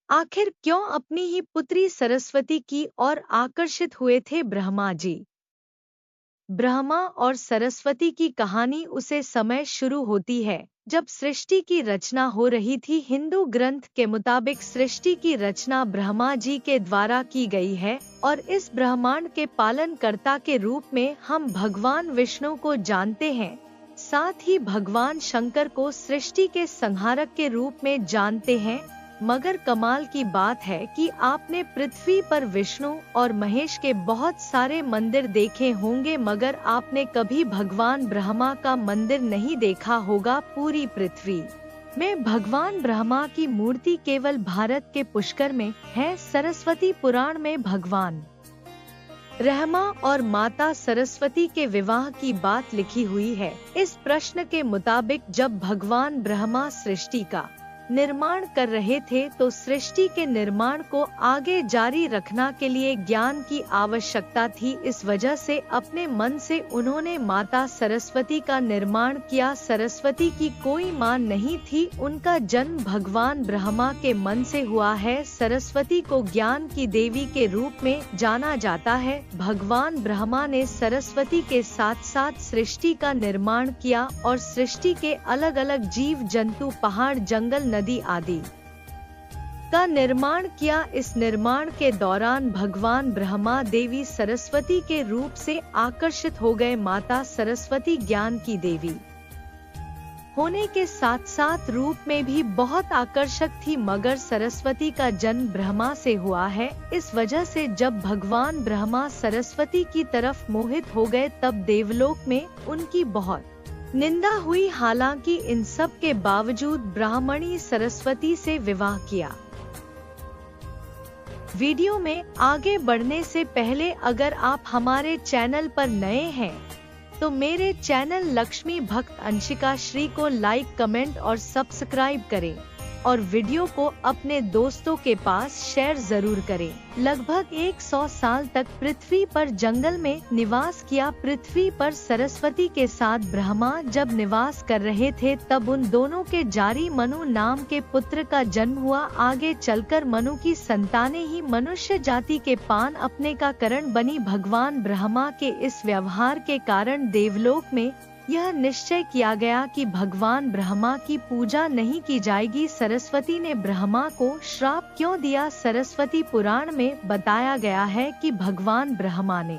आखिर क्यों अपनी ही पुत्री सरस्वती की ओर आकर्षित हुए थे ब्रह्मा जी? ब्रह्मा और सरस्वती की कहानी उसे समय शुरू होती है जब सृष्टि की रचना हो रही थी। हिंदू ग्रंथ के मुताबिक सृष्टि की रचना ब्रह्मा जी के द्वारा की गई है और इस ब्रह्मांड के पालनकर्ता के रूप में हम भगवान विष्णु को जानते हैं। साथ ही भगवान शंकर को सृष्टि के संहारक के रूप में जानते हैं। मगर कमाल की बात है कि आपने पृथ्वी पर विष्णु और महेश के बहुत सारे मंदिर देखे होंगे, मगर आपने कभी भगवान ब्रह्मा का मंदिर नहीं देखा होगा। पूरी पृथ्वी में भगवान ब्रह्मा की मूर्ति केवल भारत के पुष्कर में है। सरस्वती पुराण में भगवान ब्रह्मा और माता सरस्वती के विवाह की बात लिखी हुई है। इस प्रश्न के मुताबिक जब भगवान ब्रह्मा सृष्टि का निर्माण कर रहे थे तो सृष्टि के निर्माण को आगे जारी रखना के लिए ज्ञान की आवश्यकता थी। इस वजह से अपने मन से उन्होंने माता सरस्वती का निर्माण किया। सरस्वती की कोई मां नहीं थी, उनका जन्म भगवान ब्रह्मा के मन से हुआ है। सरस्वती को ज्ञान की देवी के रूप में जाना जाता है। भगवान ब्रह्मा ने सरस्वती के साथ साथ सृष्टि का निर्माण किया और सृष्टि के अलग अलग जीव जंतु, पहाड़, जंगल, नदी आदि का निर्माण किया। इस निर्माण के दौरान भगवान ब्रह्मा देवी सरस्वती के रूप से आकर्षित हो गए। माता सरस्वती ज्ञान की देवी होने के साथ साथ रूप में भी बहुत आकर्षक थी, मगर सरस्वती का जन्म ब्रह्मा से हुआ है। इस वजह से जब भगवान ब्रह्मा सरस्वती की तरफ मोहित हो गए तब देवलोक में उनकी बहुत निंदा हुई। हालांकि इन सब के बावजूद ब्राह्मणी सरस्वती से विवाह किया। वीडियो में आगे बढ़ने से पहले अगर आप हमारे चैनल पर नए हैं तो मेरे चैनल लक्ष्मी भक्त अंशिका श्री को लाइक, कमेंट और सब्सक्राइब करें और वीडियो को अपने दोस्तों के पास शेयर जरूर करें। लगभग 100 साल तक पृथ्वी पर जंगल में निवास किया। पृथ्वी पर सरस्वती के साथ ब्रह्मा जब निवास कर रहे थे तब उन दोनों के जारी मनु नाम के पुत्र का जन्म हुआ। आगे चलकर मनु की संतानें ही मनुष्य जाति के पान अपने का कारण बनी। भगवान ब्रह्मा के इस व्यवहार के कारण देवलोक में यह निश्चय किया गया कि भगवान ब्रह्मा की पूजा नहीं की जाएगी। सरस्वती ने ब्रह्मा को श्राप क्यों दिया? सरस्वती पुराण में बताया गया है कि भगवान ब्रह्मा ने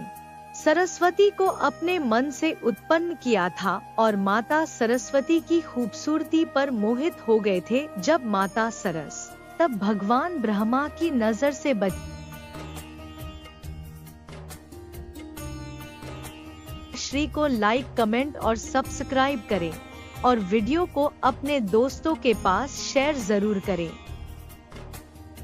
सरस्वती को अपने मन से उत्पन्न किया था और माता सरस्वती की खूबसूरती पर मोहित हो गए थे। जब माता सरस तब भगवान ब्रह्मा की नजर से बची। श्री को लाइक, कमेंट और सब्सक्राइब करें और वीडियो को अपने दोस्तों के पास शेयर जरूर करें।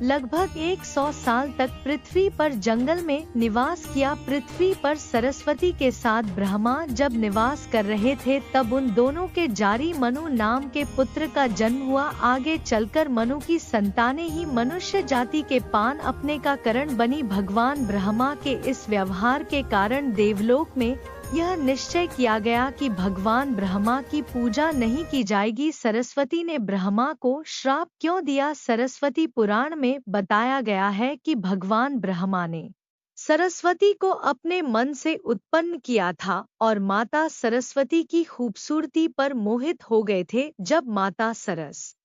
लगभग 100 साल तक पृथ्वी पर जंगल में निवास किया। पृथ्वी पर सरस्वती के साथ ब्रह्मा जब निवास कर रहे थे तब उन दोनों के जारी मनु नाम के पुत्र का जन्म हुआ। आगे चलकर मनु की संतानें ही मनुष्य जाति के पान अपने का कारण बनी। भगवान ब्रह्मा के इस व्यवहार के कारण देवलोक में यह निश्चय किया गया कि भगवान ब्रह्मा की पूजा नहीं की जाएगी। सरस्वती ने ब्रह्मा को श्राप क्यों दिया? सरस्वती पुराण में बताया गया है कि भगवान ब्रह्मा ने सरस्वती को अपने मन से उत्पन्न किया था और माता सरस्वती की खूबसूरती पर मोहित हो गए थे। जब माता सरस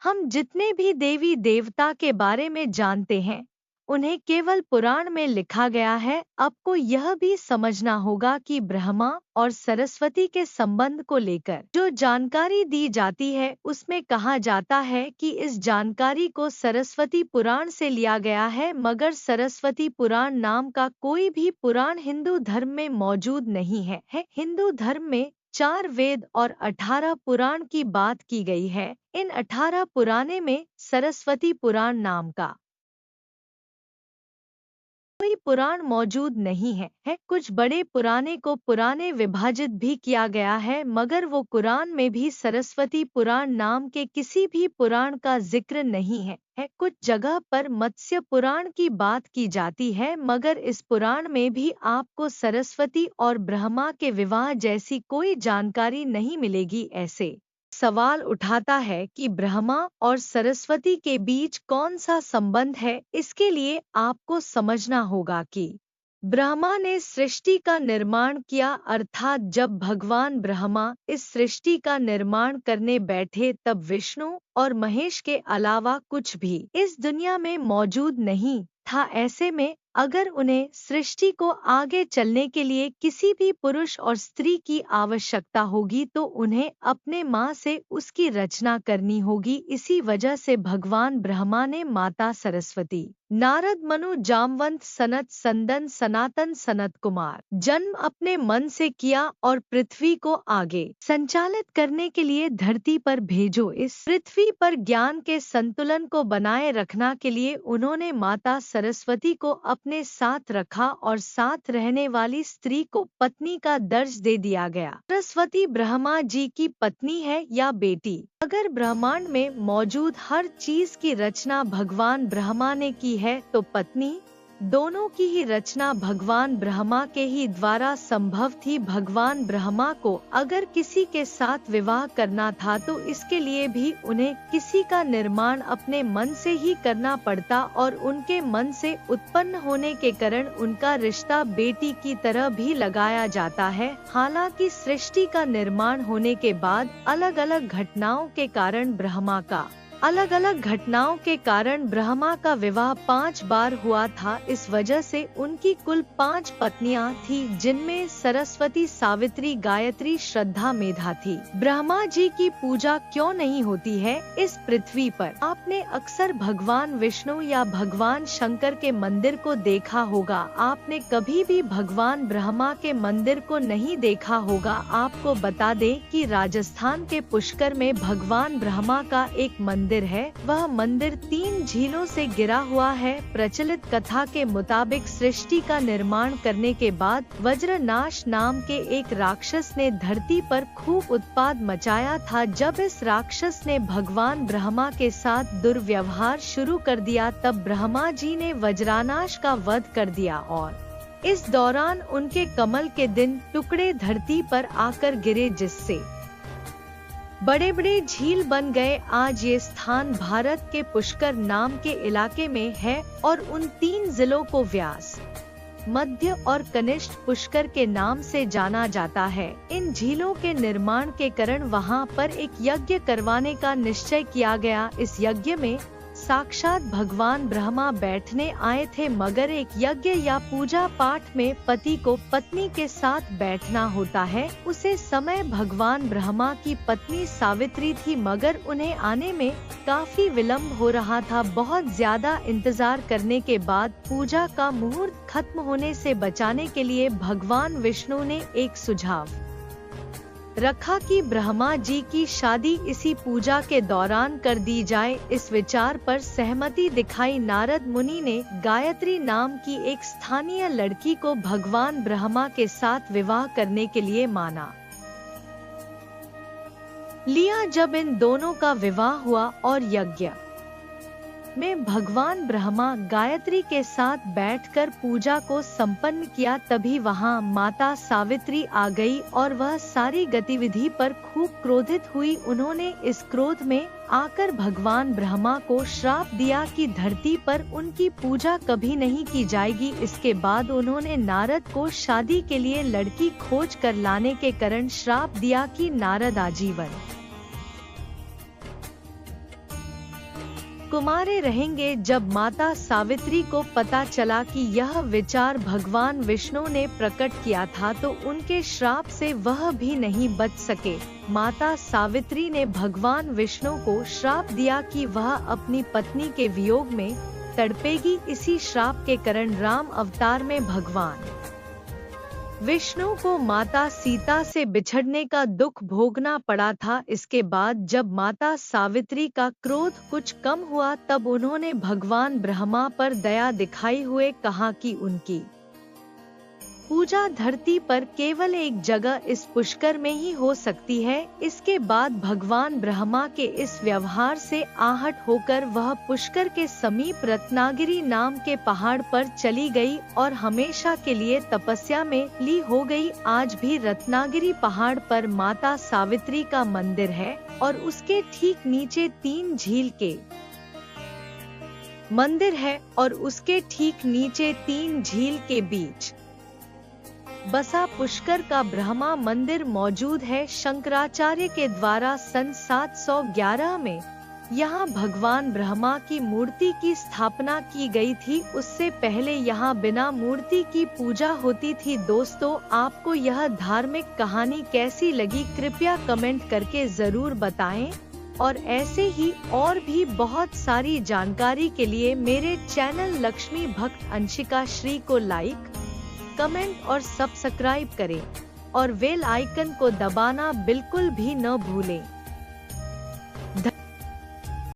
हम जितने भी देवी देवता के बारे में जानते हैं उन्हें केवल पुराण में लिखा गया है। आपको यह भी समझना होगा कि ब्रह्मा और सरस्वती के संबंध को लेकर जो जानकारी दी जाती है उसमें कहा जाता है कि इस जानकारी को सरस्वती पुराण से लिया गया है, मगर सरस्वती पुराण नाम का कोई भी पुराण हिंदू धर्म में मौजूद नहीं है। हिंदू धर्म में 4 वेद और 18 पुराण की बात की गई है। इन 18 पुराणे में सरस्वती पुराण नाम का कोई पुराण मौजूद नहीं है। कुछ बड़े पुराने को पुराने विभाजित भी किया गया है, मगर वो कुरान में भी सरस्वती पुराण नाम के किसी भी पुराण का जिक्र नहीं है। कुछ जगह पर मत्स्य पुराण की बात की जाती है, मगर इस पुराण में भी आपको सरस्वती और ब्रह्मा के विवाह जैसी कोई जानकारी नहीं मिलेगी। ऐसे सवाल उठाता है कि ब्रह्मा और सरस्वती के बीच कौन सा संबंध है। इसके लिए आपको समझना होगा कि ब्रह्मा ने सृष्टि का निर्माण किया, अर्थात जब भगवान ब्रह्मा इस सृष्टि का निर्माण करने बैठे तब विष्णु और महेश के अलावा कुछ भी इस दुनिया में मौजूद नहीं था। ऐसे में अगर उन्हें सृष्टि को आगे चलने के लिए किसी भी पुरुष और स्त्री की आवश्यकता होगी तो उन्हें अपने माँ से उसकी रचना करनी होगी। इसी वजह से भगवान ब्रह्मा ने माता सरस्वती, नारद, मनु, जामवंत, सनत, संदन, सनातन, सनत कुमार जन्म अपने मन से किया और पृथ्वी को आगे संचालित करने के लिए धरती पर भेजो। इस पृथ्वी पर ज्ञान के संतुलन को बनाए रखना के लिए उन्होंने माता सरस्वती को अपने साथ रखा और साथ रहने वाली स्त्री को पत्नी का दर्ज दे दिया गया। सरस्वती ब्रह्मा जी की पत्नी है या बेटी। अगर ब्रह्मांड में मौजूद हर चीज की रचना भगवान ब्रह्मा ने की है तो पत्नी दोनों की ही रचना भगवान ब्रह्मा के ही द्वारा संभव थी। भगवान ब्रह्मा को अगर किसी के साथ विवाह करना था तो इसके लिए भी उन्हें किसी का निर्माण अपने मन से ही करना पड़ता और उनके मन से उत्पन्न होने के कारण उनका रिश्ता बेटी की तरह भी लगाया जाता है। हालांकि सृष्टि का निर्माण होने के बाद अलग अलग घटनाओं के कारण ब्रह्मा का विवाह 5 बार हुआ था। इस वजह से उनकी कुल 5 पत्नियां थी, जिनमें सरस्वती, सावित्री, गायत्री, श्रद्धा, मेधा थी। ब्रह्मा जी की पूजा क्यों नहीं होती है इस पृथ्वी पर? आपने अक्सर भगवान विष्णु या भगवान शंकर के मंदिर को देखा होगा। आपने कभी भी भगवान ब्रह्मा के मंदिर को नहीं देखा होगा। आपको बता दें कि राजस्थान के पुष्कर में भगवान ब्रह्मा का एक मंदिर है। वह मंदिर 3 झीलों से घिरा हुआ है। प्रचलित कथा के मुताबिक सृष्टि का निर्माण करने के बाद वज्रनाश नाम के एक राक्षस ने धरती पर खूब उत्पात मचाया था। जब इस राक्षस ने भगवान ब्रह्मा के साथ दुर्व्यवहार शुरू कर दिया तब ब्रह्मा जी ने वज्रनाश का वध कर दिया और इस दौरान उनके कमल के दिन टुकड़े धरती पर आकर गिरे, जिससे बड़े बड़े झील बन गए। आज ये स्थान भारत के पुष्कर नाम के इलाके में है और उन 3 जिलों को व्यास, मध्य और कनिष्ठ पुष्कर के नाम से जाना जाता है। इन झीलों के निर्माण के कारण वहां पर एक यज्ञ करवाने का निश्चय किया गया। इस यज्ञ में साक्षात भगवान ब्रह्मा बैठने आए थे, मगर एक यज्ञ या पूजा पाठ में पति को पत्नी के साथ बैठना होता है। उसे समय भगवान ब्रह्मा की पत्नी सावित्री थी, मगर उन्हें आने में काफी विलंब हो रहा था। बहुत ज्यादा इंतजार करने के बाद पूजा का मुहूर्त खत्म होने से बचाने के लिए भगवान विष्णु ने एक सुझाव रखा कि ब्रह्मा जी की शादी इसी पूजा के दौरान कर दी जाए। इस विचार पर सहमति दिखाई नारद मुनि ने गायत्री नाम की एक स्थानीय लड़की को भगवान ब्रह्मा के साथ विवाह करने के लिए माना लिया। जब इन दोनों का विवाह हुआ और यज्ञ में भगवान ब्रह्मा गायत्री के साथ बैठकर पूजा को संपन्न किया, तभी वहां माता सावित्री आ गई और वह सारी गतिविधि पर खूब क्रोधित हुई। उन्होंने इस क्रोध में आकर भगवान ब्रह्मा को श्राप दिया कि धरती पर उनकी पूजा कभी नहीं की जाएगी। इसके बाद उन्होंने नारद को शादी के लिए लड़की खोज कर लाने के कारण श्राप दिया कि नारद आजीवन कुमारे रहेंगे। जब माता सावित्री को पता चला कि यह विचार भगवान विष्णु ने प्रकट किया था तो उनके श्राप से वह भी नहीं बच सके। माता सावित्री ने भगवान विष्णु को श्राप दिया कि वह अपनी पत्नी के वियोग में तड़पेगी। इसी श्राप के कारण राम अवतार में भगवान विष्णु को माता सीता से बिछड़ने का दुख भोगना पड़ा था। इसके बाद जब माता सावित्री का क्रोध कुछ कम हुआ तब उन्होंने भगवान ब्रह्मा पर दया दिखाई हुए कहा कि उनकी पूजा धरती पर केवल एक जगह इस पुष्कर में ही हो सकती है। इसके बाद भगवान ब्रह्मा के इस व्यवहार से आहट होकर वह पुष्कर के समीप रत्नागिरी नाम के पहाड़ पर चली गई और हमेशा के लिए तपस्या में लीन हो गई। आज भी रत्नागिरी पहाड़ पर माता सावित्री का मंदिर है और उसके ठीक नीचे 3 झील के मंदिर है और उसके ठीक नीचे 3 झील के बीच बसा पुष्कर का ब्रह्मा मंदिर मौजूद है। शंकराचार्य के द्वारा सन 711 में यहाँ भगवान ब्रह्मा की मूर्ति की स्थापना की गई थी। उससे पहले यहाँ बिना मूर्ति की पूजा होती थी। दोस्तों, आपको यह धार्मिक कहानी कैसी लगी कृपया कमेंट करके जरूर बताएं और ऐसे ही और भी बहुत सारी जानकारी के लिए मेरे चैनल लक्ष्मी भक्त अंशिका श्री को लाइक, कमेंट और सब्सक्राइब करें और बेल आइकन को दबाना बिल्कुल भी न भूलें।